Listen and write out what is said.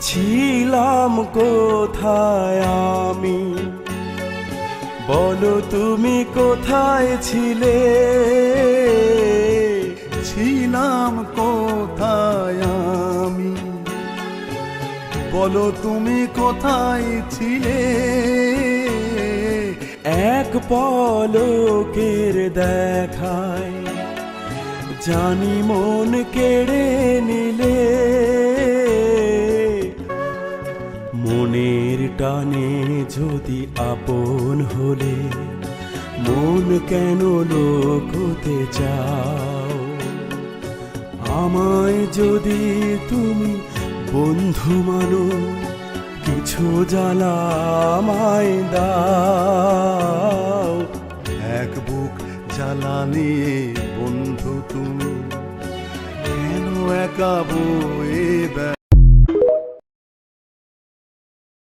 ছিলাম কোথায় আমি, বলো তুমি কোথায় ছিলে? ছিলাম কোথায় আমি, বলো তুমি কোথায় ছিলে? এক পলকের দেখায় জানি মন কেড়ে নিলে, মনের টানে যদি আপন হলে মন কেন লোকতে চাও? আমায় যদি তুমি বন্ধু মানো, কিছু জ্বালা আমায় দাও। এক বুক জ্বালা নিয়ে বন্ধু তুমি কেন একা বয়ে